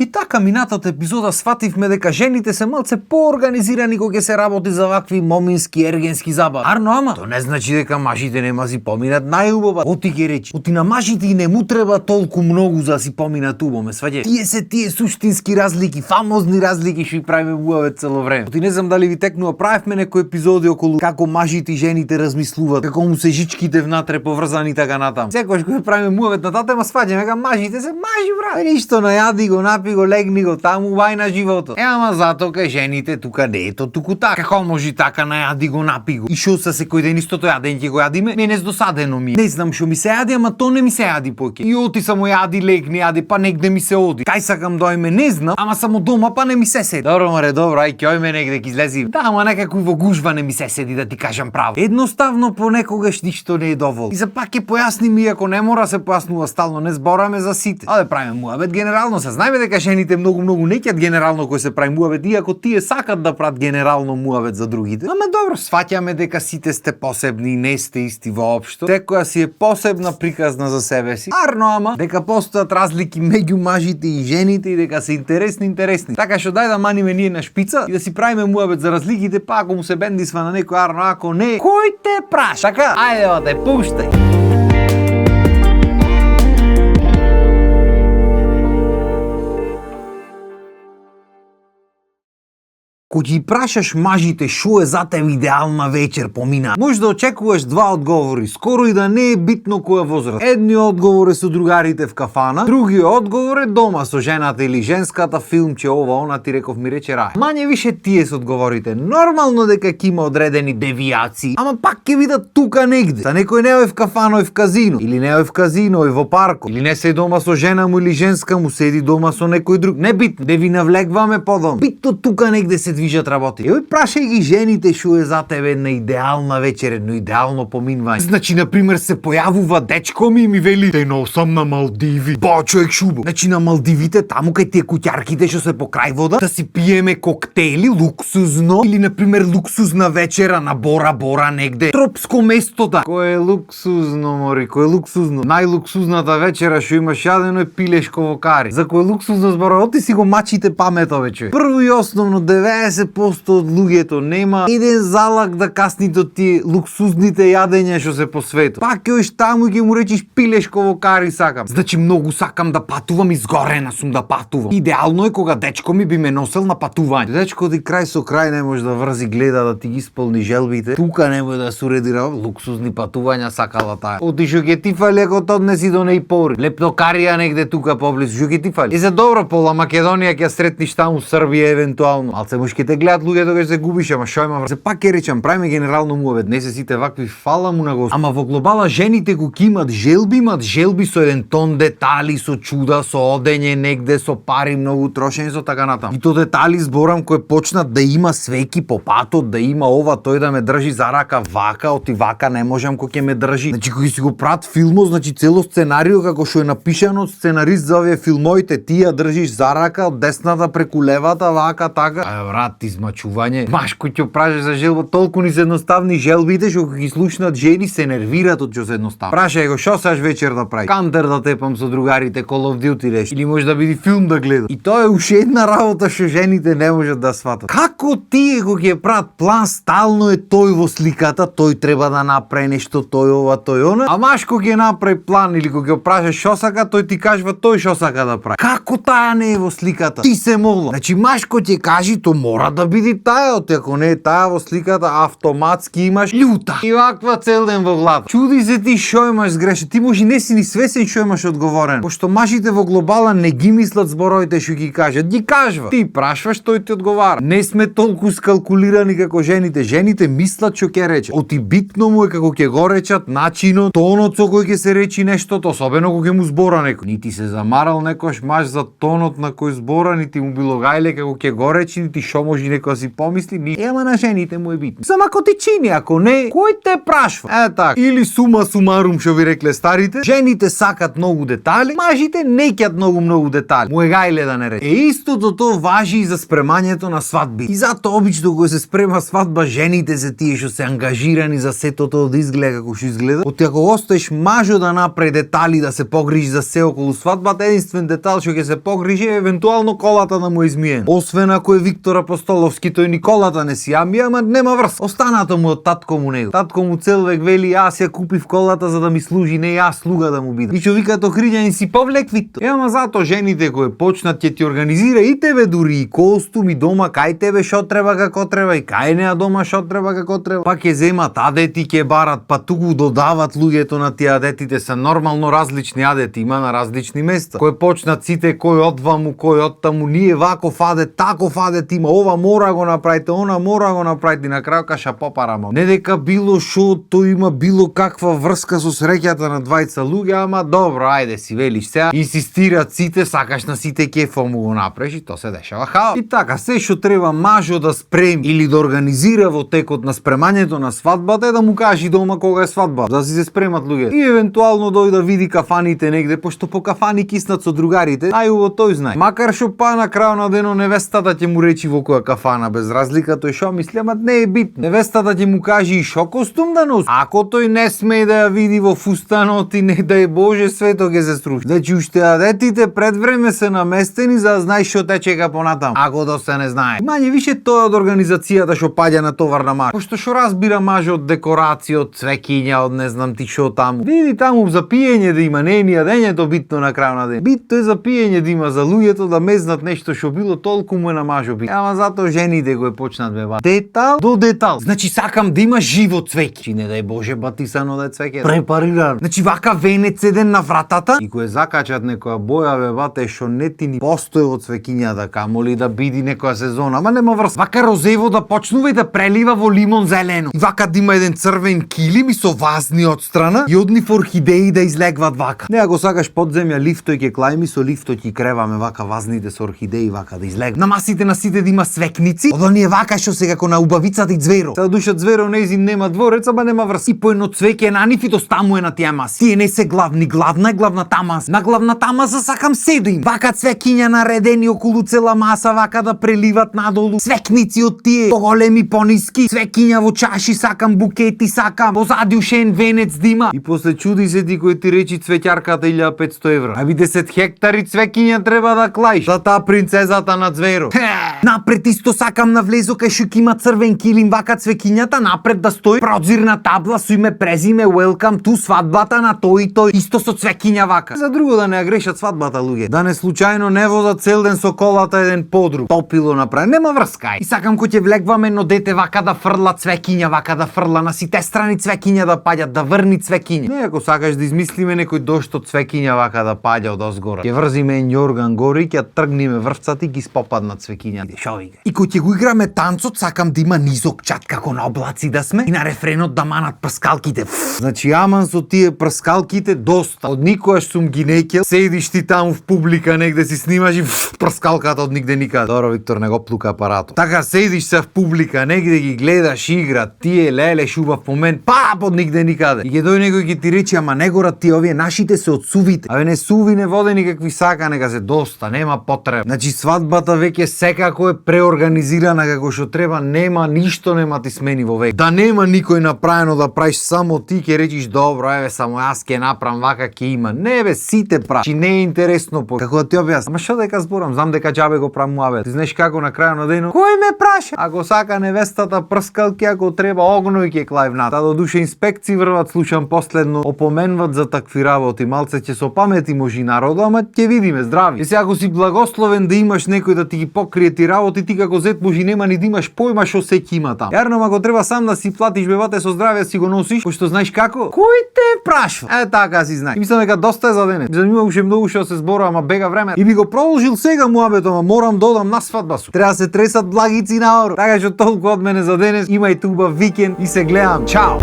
И така минатата епизода сфативме дека жените се малце поорганизирани кога ќе се работи за вакви момински ергенски забави. Арно, ама тоа не значи дека мажите нема си поминат најубава. Оти ќе речи, оти на мажите и не му треба толку многу за да си поминат убаво, ме сваѓаш. Тие суштински разлики, фамозни разлики што ги правиме убаве цело време. Оти не знам дали ви текнува, правевме некои епизоди околу како мажите и жените размислуваат, како му се жичките внатре поврзани така натам. Секогаш кога правиме муавет на таа тема сваѓаме дека мажите се мажи, брат. Ништо најади го, напи го, легни го таму, вај на животот. Ама затоа кај жените тука не е то туку така. Како може така најади го, напи го. И шо са секој ден истото јадење ќе го јадиме? Мене досадено ми. Не знам што ми се јади, ама то не ми се јади поќе. И оти само јади, легни јади, па негде ми се оди. Кај сакам дојме, не знам, ама само дома па не ми се седи. Добро, маре, добро, ај ќе ојме негде ќе излези. Да, ама некако во гужва не ми се седи да ти кажам право. Едноставно понекогаш ништо не е доволно. И за пак ќе појасним, иако не мора се појаснува стално, не збораме за сите. А да правиме муавет генерално, се знаеме дека жените многу не ќат генерално кој се прави муавет, иако тие сакат да прават генерално муавет за другите. Ама добро, сваќаме дека сите сте посебни и не сте исти воопшто. Секоја си е посебна приказна за себе си. Арно, ама дека постојат разлики меѓу мажите и жените и дека се интересни. Така што дај да маниме ние на шпица и да си правиме муавет за разликите, па ако му се бендисва на некој, арно, ако не, кој те праша? Така, ајде, те пуштај. Кога ги прашаш мажите шо е за тебе идеална вечер помина, може да очекуваш два одговори, скоро и да не е битно која возраст. Едниот одговор е со другарите в кафана, другиот одговор е дома со жената или женската, филмче, ова, она, ти реков ми рече рај. Мање више тие се одговорите. Нормално дека ќе има одредени девијации, ама пак ќе видат тука негде. Та некој не е в кафана, в казино, или не е в казино, е во парко, или не се дома со жена му или женска му, седи дома со некој друг. Не битно, да ви навлегваме подом. Битно тука негде се движат работи. Еј, прашај ги жените шо е за тебе една идеална вечер, едно идеално поминување. Значи, например, се појавува дечко ми и ми вели: "Дено сам на Малдиви." Ба, човек шубо. Значи на Малдивите, таму кај тие куќарките што се покрај вода, да си пиеме коктели луксузно, или например луксузна вечера на Бора Бора негде. Тропско место да. Кој е луксузно, мори, кој е луксузно? Најлуксузната вечера што имаш јадено е пилешко во кари. За кој е луксузно зборува, оти си го мачите паметове, човек. Прво и основно 90% од луѓето нема еден залак да касни до тие луксузните јадења што се по светот. Пак ќе оиш таму и ќе му речиш пилешко во кари сакам. Значи многу сакам да патувам, изгорена сум да патувам. Идеално е кога дечко ми би ме носел на патување. Дечко ти крај со крај не може да врзи, гледа да ти ги исполни желбите. Тука не може да се уредира луксузни патувања сакала таа. Оти што ќе ти фали ако тоа однеси до нејпори. Лептокарија негде тука поблису, што ќе ти фали. И за добро пола Македонија ќе сретниш таму, Србија евентуално. Малце може ќе те гледат луѓето кога се губиш, ама шо има. Се пак ќе речам, правиме генерално муавет, не се сите вакви, фала му на Господ. Ама во глобала жените го имат желби со еден тон детали, со чуда, со одење негде, со пари многу трошени, со така натаму. И то детали зборам кои почнат да има свеки по патот, да има ова, тој да ме држи за рака вака, оти вака не можам кој ќе ме држи. Значи кој си го прават филмот, значи цело сценарио како што е напишано од сценарист за овие филмоите, ти ја држиш за рака од десната преку левата вака така. Ај брат, измачување. Маш кој ќе прашаш за желба, толку ни се едноставни желбите што кога ги слушнат жени се нервираат од што се едноставно. Прашај го шо саш вечер да прави. Кантер да тепам со другарите, Call of Duty реш, или може да биде филм да гледам. И тоа е уште една работа што жените не можат да сватат. Како тие кога ќе прават план, стално е тој во сликата, тој треба да направи нешто, тој ова, тој она. А маш кога ќе направи план или кога ќе прашаш шо сака, тој ти кажува тој шо сака да прави. Како таа не е во сликата? Ти се молам. Значи маш кога ќе кажи, то мора да биде таа, оти ако не е таа во сликата, автоматски имаш љута. И ваква цел ден во глава. Чуди се ти шо имаш сгрешен. Ти може не си ни свесен шо имаш одговорен. Пошто мажите во глобала не ги мислат зборовите што ги кажат, ги кажува. Ти прашваш, тој ти одговара. Не сме толку скалкулирани како жените. Жените мислат што ќе рече. Оти битно му е како ќе го речат, начинот, тонот со кој ќе се речи нештото, особено кога ќе му збора некој. Нити се замарал некош маж за тонот на кој збора, нити му било гајле како ќе го речи, нити шо може и некој си помисли, ни ема на жените му е битно. Само ако ти чини, ако не, кој те прашва? Така. Или сума сумарум што ви рекле старите, жените сакат многу детали, мажите не ќат многу детали. Му е гајле да не рече. Истото тоа важи и за спремањето на свадби. И затоа обично кога се спрема свадба, жените се тие што се ангажирани за сето тоа да изгледа како што изгледа. Оти ако оставиш мажо да направи детали, да се погрижи за се околу свадбата, единствен детал што ќе се погрижи е евентуално колата да му измиен. Освен ако е Виктор Апостоловски, тој ни колата не си јамби, ама нема врска. Останато му од татко му него. Татко му цел век вели, јас ја купив колата за да ми служи, не јас слуга да му биде. И човикато хриѓанин си повлек Виктор. Ама затоа жените кои почнат ќе ти организира и тебе дури и костум и дома кај тебе шо треба како треба и кај неа дома шо треба како треба. Па ќе земат адети, ќе барат, па туку додават луѓето на тие адетите се нормално различни адети, има на различни места. Кој почнат сите кој од ваму, кој од таму, ние ваков адет, таков адет има, ова мора го направите, она мора го направите, на крај каша попарамо. Не дека било шо тој има било каква врска со среќата на двајца луѓе, ама добро, ајде си велиш сега, инсистираат сите, сакаш на сите кефа му го направиш и то се дешава хаос. И така, се што треба мажо да спреми или да организира во текот на спремањето на свадбата е да му кажи дома кога е свадба, да си се спремат луѓе. И евентуално дојде да види кафаните негде, пошто по кафани киснат со другарите, најубаво тој знае. Макар што па на крајот на денот невестата ќе му речи во која кафана, без разлика тој шо мисли, ама не е битно. Невестата ќе му каже и шо костум да носи. Ако тој не смее да ја види во фустанот и не да е Боже, свето ќе се сруши. Значи уште адетите пред време се наместени за да знаеш што те чека понатаму. Ако да се не знае. Мање више тоа од организацијата што паѓа на товар на маж. Пошто што разбира маж од декорација, од цвеќиња, од не знам ти шо таму. Види таму за пиење да има, не е ни јадењето битно на крај на ден. Битно е за пиење да има, за луѓето да мезнат нешто што било толку му е на мажо бит. Ама затоа жените го почнат бева. Детал до детал. Значи сакам да има живо цвеќе. Чи не дај Боже батисано да е цвеќе. Препарирано. Значи вака венец еден на вратата и кој закачат некоја боја бебате што не ти ни постои од цвеќињата, камоли да биди некоја сезона, ама нема врска. Вака розево да почнува и да прелива во лимон зелено. И вака да има еден црвен килим и со вазни одстрана и од нив орхидеи да излегват вака. Не ако сакаш подземја лифтој ќе клајми, со лифтој ќе креваме вака вазните со орхидеи вака да излегват. На масите на сите да има свекници, од оние вака што се како на убавицата и Ѕверо. Сега душа Ձверо нејзин нема дворец, ама нема врска. И по едно цвеќе на нив и достаму е на тие маси. Тие не се главни, главна е главната маса. На главната маса сакам се да им. Вака цвеќиња наредени околу цела маса, вака да преливат надолу. Свекници од тие, поголеми, пониски. Цвеќиња во чаши сакам, букети сакам. Позади ушен венец да има. И после чуди се ти кој ти речи цвеќарката 1500 евра. Аби 10 хектари цвеќиња треба да клаиш. За таа принцезата на Ձверо. Напред исто сакам на влезо кај што има црвен килим, вака цвеќињата напред да стои прозирна табла со име, презиме, welcome to свадбата на тој и тој, исто со цвеќиња вака. За друго да не ја грешат свадбата луѓе. Да не случајно не возат цел ден со колата еден подруг. Топило направи, нема врска. И сакам кој ќе влегваме едно дете вака да фрла цвеќиња, вака да фрла на сите страни цвеќиња да паѓат, да врни цвеќиња. Не ако сакаш да измислиме некој дошт од цвеќиња вака да паѓа од озгора. Ќе врзиме њорган гори, ќе тргниме врвцата и ги спопаднат цвеќиња. Шо игра. И кој ќе го играме танцот, сакам да има низок чат како на облаци да сме и на рефренот да манат прскалките. Значи аман со тие прскалките доста. Од никогаш сум ги некел. Седиш ти таму в публика негде си снимаш и прскалката од нигде никаде. Добро, Виктор, не го плука апаратот. Така седиш се в публика, негде ги гледаш игра, тие леле шубав момент, пап од нигде никаде. И ќе дојде некој ќе ти рече, ама не горат тие овие нашите се од сувите. Абе не суви, не водени какви сака, нека се доста, нема потреба. Значи свадбата веќе секако е преорганизирана како што треба, нема ништо нема ти смени во век. Да нема никој направено да правиш само ти, ќе речиш добро, еве само јас ќе направам вака ќе има. Не бе, сите прави. Чи не е интересно по. Како да ти објаснам? Ама што дека зборам, знам дека џабе го правам муабет. Ти знаеш како на крајот на денот? Кој ме праша? Ако сака невестата прскалки, ако треба огној ќе клајвнат. Та до душе инспекции врват, слушам последно, опоменват за такви работи. Малце ќе со памети може народа, ама ќе видиме здрави. И сега ако си благословен да имаш некој да ти ги покрие ти работи, ти како зет може нема ни да имаш појма што се ќе има таму. Јарно, ако треба сам да си платиш бебате со здравје си го носиш, пошто знаеш како? Кој те прашва? Така си знаеш. Мислам дека доста е за денес. Занима уште многу што се зборува, ама бега време. И би го продолжил сега муабетот, ама морам додам на свадба су. Треба се тресат благици наору. Така што толку од мене за денес. Имајте убав викенд и се гледам. Чао.